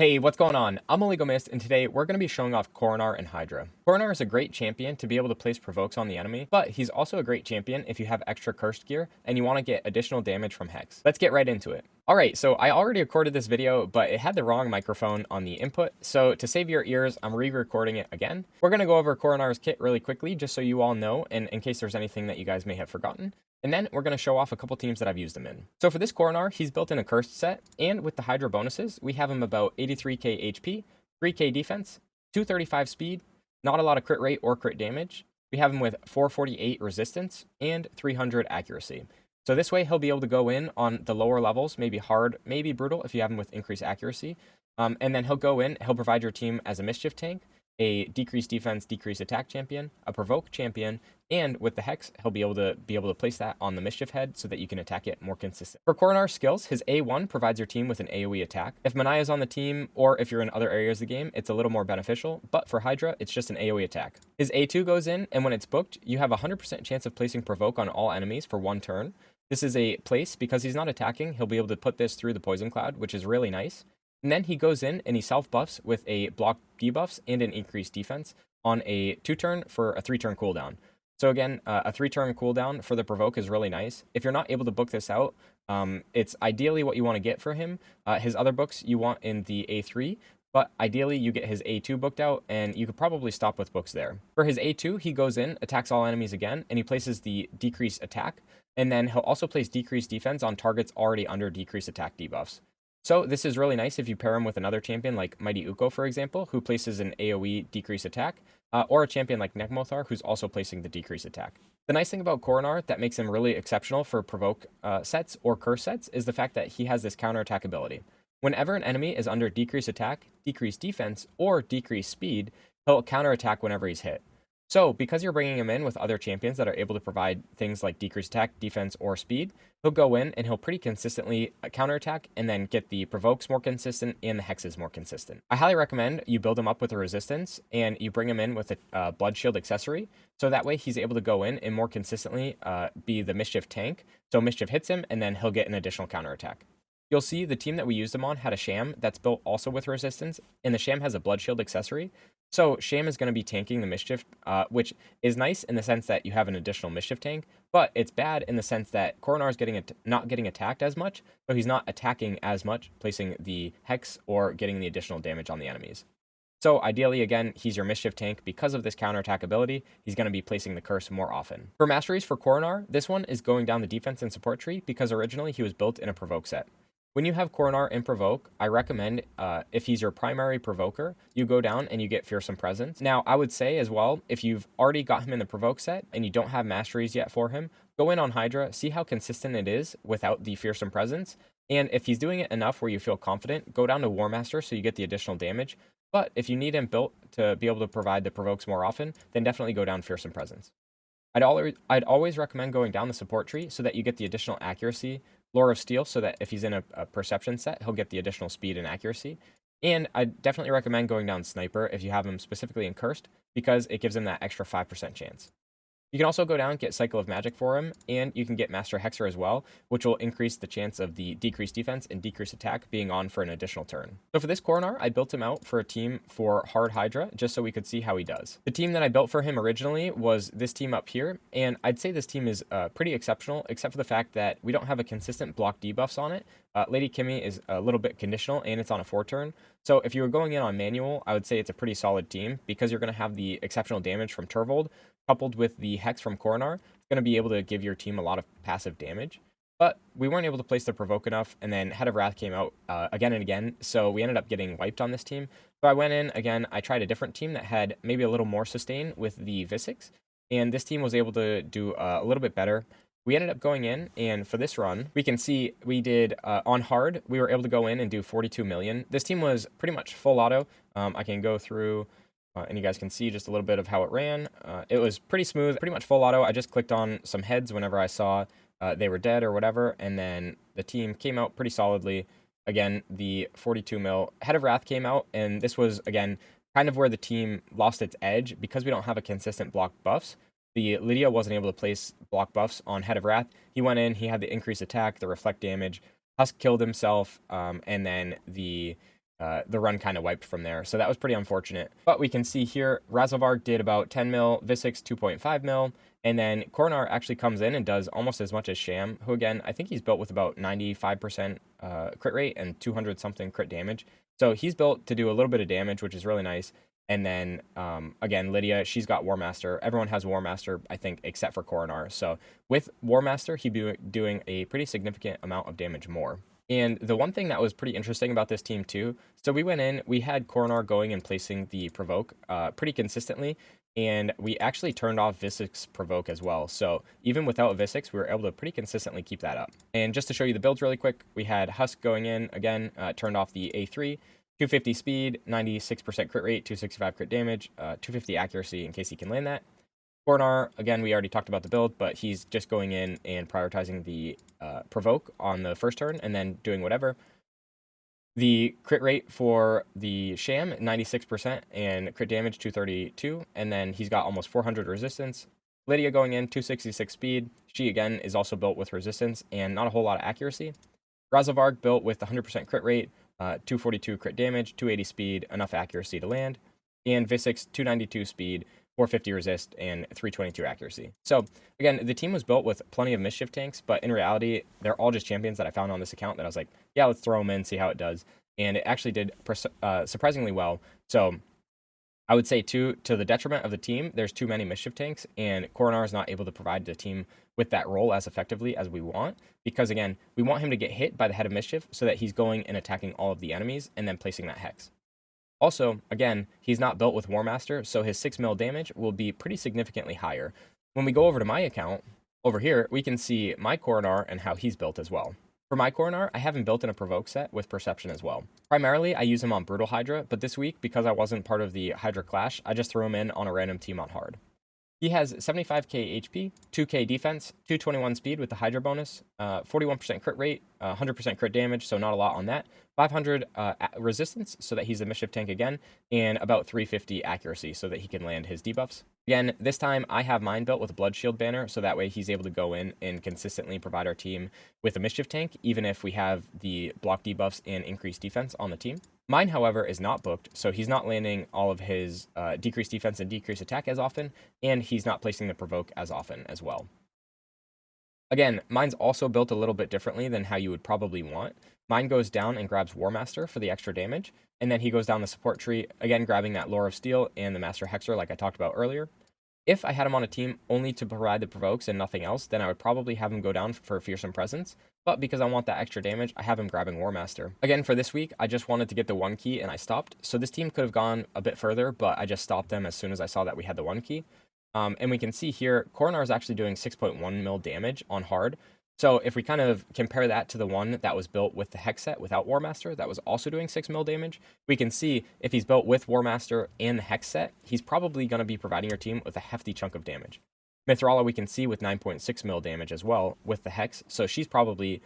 Hey, what's going on? I'm Mist, and today we're going to be showing off Coronar and Hydra. Coronar is a great champion to be able to place provokes on the enemy, but he's also a great champion if you have extra cursed gear and you want to get additional damage from Hex. Let's get right into it. Alright, so I already recorded this video, but it had the wrong microphone on the input, so to save your ears, I'm re-recording it again. We're going to go over Coronar's kit really quickly, just so you all know, and in case there's anything that you guys may have forgotten. And then we're going to show off a couple teams that I've used him in. So for this Coronar, he's built in a cursed set, and with the Hydra bonuses, we have him about 83k HP, 3k defense, 235 speed, not a lot of crit rate or crit damage. We have him with 448 resistance and 300 accuracy. So this way he'll be able to go in on the lower levels, maybe hard, maybe brutal if you have him with increased accuracy. And then he'll go in, he'll provide your team as a mischief tank, a decreased defense, decreased attack champion, a provoke champion, and with the Hex, he'll be able to place that on the Mischief head so that you can attack it more consistent. For Coronar's skills, his A1 provides your team with an AoE attack. If Manaya is on the team, or if you're in other areas of the game, it's a little more beneficial, but for Hydra, it's just an AoE attack. His A2 goes in, and when it's booked, you have a 100% chance of placing Provoke on all enemies for one turn. This is a place, because he's not attacking, he'll be able to put this through the Poison Cloud, which is really nice. And then he goes in and he self-buffs with a block debuffs and an increased defense on a 2-turn for a 3-turn cooldown. So again, a 3-turn cooldown for the provoke is really nice. If you're not able to book this out, it's ideally what you want to get for him. His other books you want in the A3, but ideally you get his A2 booked out, and you could probably stop with books there. For his A2, he goes in, attacks all enemies again, and he places the decreased attack, and then he'll also place decreased defense on targets already under decreased attack debuffs. So this is really nice if you pair him with another champion like Mighty Uko, for example, who places an AoE decrease attack, or a champion like Nekmothar, who's also placing the decrease attack. The nice thing about Coronar that makes him really exceptional for provoke sets or curse sets is the fact that he has this counterattack ability. Whenever an enemy is under decrease attack, decrease defense, or decrease speed, he'll counterattack whenever he's hit. So, because you're bringing him in with other champions that are able to provide things like decreased attack, defense, or speed, he'll go in and he'll pretty consistently counterattack and then get the provokes more consistent and the hexes more consistent. I highly recommend you build him up with a resistance and you bring him in with a blood shield accessory, so that way he's able to go in and more consistently be the mischief tank. So mischief hits him and then he'll get an additional counterattack. You'll see the team that we used him on had a Sham that's built also with resistance, and the Sham has a blood shield accessory. So Sham is going to be tanking the Mischief, which is nice in the sense that you have an additional Mischief tank, but it's bad in the sense that Coronar is not getting attacked as much, so he's not attacking as much, placing the Hex or getting the additional damage on the enemies. So ideally, again, he's your Mischief tank. Because of this counterattack ability, he's going to be placing the Curse more often. For masteries for Coronar, this one is going down the defense and support tree because originally he was built in a provoke set. When you have Coronar in Provoke, I recommend, if he's your primary Provoker, you go down and you get Fearsome Presence. Now, I would say as well, if you've already got him in the Provoke set and you don't have Masteries yet for him, go in on Hydra, see how consistent it is without the Fearsome Presence, and if he's doing it enough where you feel confident, go down to War Master so you get the additional damage. But if you need him built to be able to provide the Provokes more often, then definitely go down Fearsome Presence. I'd always recommend going down the support tree so that you get the additional accuracy, Lore of Steel, so that if he's in a perception set, he'll get the additional speed and accuracy. And I definitely recommend going down Sniper if you have him specifically in Cursed, because it gives him that extra 5% chance. You can also go down and get Cycle of Magic for him, and you can get Master Hexer as well, which will increase the chance of the decreased defense and decreased attack being on for an additional turn. So for this Coronar, I built him out for a team for Hard Hydra, just so we could see how he does. The team that I built for him originally was this team up here, and I'd say this team is pretty exceptional, except for the fact that we don't have a consistent block debuffs on it. Lady Kimmy is a little bit conditional, and it's on a 4-turn. So if you were going in on manual, I would say it's a pretty solid team, because you're going to have the exceptional damage from Turvold, coupled with the Hex from Coronar. It's going to be able to give your team a lot of passive damage. But we weren't able to place the Provoke enough, and then Head of Wrath came out again and again, so we ended up getting wiped on this team. So I went in, again, I tried a different team that had maybe a little more sustain with the Visix, and this team was able to do a little bit better. We ended up going in, and for this run, we can see we did, on hard, we were able to go in and do 42 million. This team was pretty much full auto. I can go through... and you guys can see just a little bit of how it ran. It was pretty smooth, pretty much full auto. I just clicked on some heads whenever I saw they were dead or whatever, and then the team came out pretty solidly. Again, the 42 mil Head of Wrath came out, and this was, again, kind of where the team lost its edge because we don't have a consistent block buffs. The Lydia wasn't able to place block buffs on Head of Wrath. He went in, he had the increased attack, the reflect damage. Husk killed himself, and then the the run kind of wiped from there. So that was pretty unfortunate. But we can see here, Razovarg did about 10 mil, Visix 2.5 mil, and then Coronar actually comes in and does almost as much as Sham, who again, I think he's built with about 95% crit rate and 200 something crit damage. So he's built to do a little bit of damage, which is really nice. And then, again, Lydia, she's got War Master. Everyone has War Master, I think, except for Coronar. So with War Master, he'd be doing a pretty significant amount of damage more. And the one thing that was pretty interesting about this team too, so we went in, we had Coronar going and placing the Provoke pretty consistently, and we actually turned off Visix Provoke as well. So even without Visix, we were able to pretty consistently keep that up. And just to show you the builds really quick, we had Husk going in, again, turned off the A3, 250 speed, 96% crit rate, 265 crit damage, 250 accuracy in case he can land that. Khoronar, again, we already talked about the build, but he's just going in and prioritizing the Provoke on the first turn and then doing whatever. The crit rate for the Sham, 96%, and crit damage, 232, and then he's got almost 400 resistance. Lydia going in, 266 speed. She, again, is also built with resistance and not a whole lot of accuracy. Razovarg built with 100% crit rate, 242 crit damage, 280 speed, enough accuracy to land. And Visix, 292 speed, 450 resist, and 322 accuracy. So, again, the team was built with plenty of mischief tanks, but in reality, they're all just champions that I found on this account that I was like, yeah, let's throw them in, see how it does. And it actually did surprisingly well. So, I would say, too, to the detriment of the team, there's too many mischief tanks, and Coronar is not able to provide the team with that role as effectively as we want, because, again, we want him to get hit by the head of mischief so that he's going and attacking all of the enemies and then placing that hex. Also, again, he's not built with War Master, so his 6 mil damage will be pretty significantly higher. When we go over to my account, over here, we can see my Coronar and how he's built as well. For my Coronar, I have him built in a Provoke set with Perception as well. Primarily, I use him on Brutal Hydra, but this week, because I wasn't part of the Hydra Clash, I just threw him in on a random team on Hard. He has 75k HP, 2k defense, 221 speed with the Hydra bonus, 41% crit rate, 100% crit damage, so not a lot on that, 500 resistance, so that he's a mischief tank again, and about 350 accuracy, so that he can land his debuffs. Again, this time I have mine built with a Blood Shield banner, so that way he's able to go in and consistently provide our team with a mischief tank, even if we have the block debuffs and increased defense on the team. Mine, however, is not booked, so he's not landing all of his decreased defense and decreased attack as often, and he's not placing the Provoke as often as well. Again, mine's also built a little bit differently than how you would probably want. Mine goes down and grabs War Master for the extra damage, and then he goes down the support tree, again grabbing that Lore of Steel and the Master Hexer like I talked about earlier. If I had him on a team only to provide the provokes and nothing else, then I would probably have him go down for Fearsome Presence, but because I want that extra damage, I have him grabbing War Master. Again, for this week, I just wanted to get the 1 key and I stopped, so this team could have gone a bit further, but I just stopped them as soon as I saw that we had the 1 key. And we can see here, Coronar is actually doing 6.1 mil damage on hard. So if we kind of compare that to the one that was built with the Hex set without War Master, that was also doing 6 mil damage, we can see if he's built with War Master and the Hex set, he's probably going to be providing your team with a hefty chunk of damage. Mithrala we can see with 9.6 mil damage as well with the Hex, so she's probably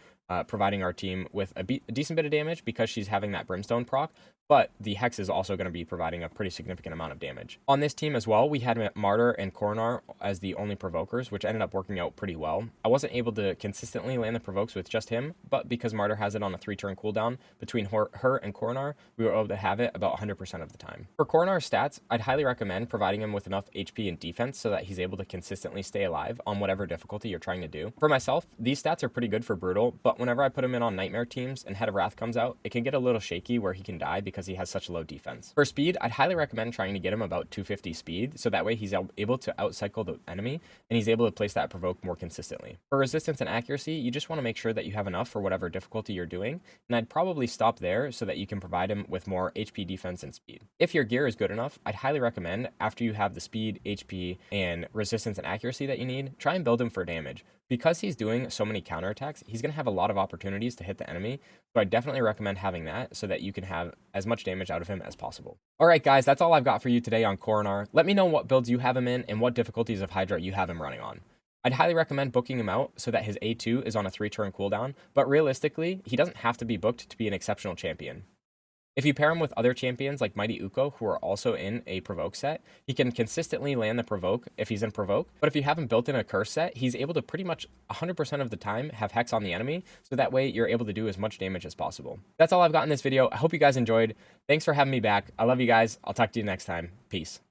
providing our team with a decent bit of damage because she's having that Brimstone proc, but the Hex is also going to be providing a pretty significant amount of damage. On this team as well, we had Martyr and Coronar as the only provokers, which ended up working out pretty well. I wasn't able to consistently land the provokes with just him, but because Martyr has it on a 3-turn cooldown between her and Coronar, we were able to have it about 100% of the time. For Coronar's stats, I'd highly recommend providing him with enough HP and defense so that he's able to consistently stay alive on whatever difficulty you're trying to do. For myself, these stats are pretty good for Brutal, but whenever I put him in on Nightmare teams and Head of Wrath comes out, it can get a little shaky where he can die because he has such low defense. For speed, I'd highly recommend trying to get him about 250 speed, so that way he's able to outcycle the enemy, and he's able to place that provoke more consistently. For resistance and accuracy, you just want to make sure that you have enough for whatever difficulty you're doing, and I'd probably stop there so that you can provide him with more HP, defense, and speed. If your gear is good enough, I'd highly recommend, after you have the speed, HP, and resistance and accuracy that you need, try and build him for damage. Because he's doing so many counterattacks, he's going to have a lot of opportunities to hit the enemy, so I definitely recommend having that so that you can have as much damage out of him as possible. Alright guys, that's all I've got for you today on Coronar. Let me know what builds you have him in and what difficulties of Hydra you have him running on. I'd highly recommend booking him out so that his A2 is on a 3-turn cooldown, but realistically, he doesn't have to be booked to be an exceptional champion. If you pair him with other champions like Mighty Uko, who are also in a provoke set, he can consistently land the provoke if he's in provoke. But if you have him built in a curse set, he's able to pretty much 100% of the time have hex on the enemy, so that way you're able to do as much damage as possible. That's all I've got in this video. I hope you guys enjoyed. Thanks for having me back. I love you guys. I'll talk to you next time. Peace.